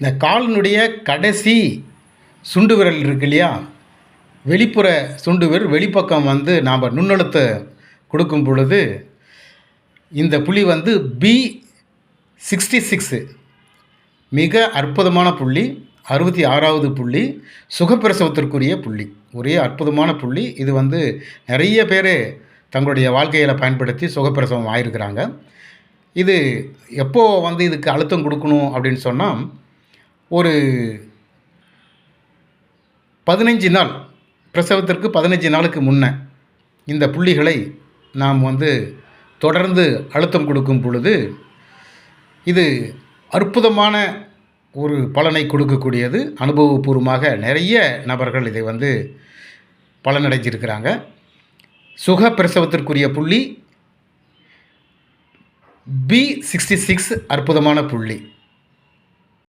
இந்த காலினுடைய கடைசி சுண்டு விரல் இருக்கு இல்லையா, வெளிப்புற சுண்டு விரல் வெளிப்பக்கம் வந்து நாம் நுண்ணழுத்த கொடுக்கும் பொழுது இந்த புள்ளி வந்து B66 மிக அற்புதமான புள்ளி. 66வது புள்ளி சுகப்பிரசவத்திற்குரிய புள்ளி. ஒரே அற்புதமான புள்ளி. இது வந்து நிறைய பேர் தங்களுடைய வாழ்க்கையில் பயன்படுத்தி சுகப்பிரசவம் ஆகிருக்கிறாங்க. இது எப்போ வந்து இதுக்கு அழுத்தம் கொடுக்கணும் அப்படின்னு சொன்னால், ஒரு 15 நாள் பிரசவத்திற்கு 15 நாளுக்கு முன்ன இந்த புள்ளிகளை நாம் வந்து தொடர்ந்து அழுத்தம் கொடுக்கும் பொழுது இது அற்புதமான ஒரு பலனை கொடுக்கக்கூடியது. அனுபவபூர்வமாக நிறைய நபர்கள் இதை வந்து பலனடைஞ்சிருக்கிறாங்க. சுகப்பிரசவத்திற்குரிய புள்ளி B66 அற்புதமான புள்ளி.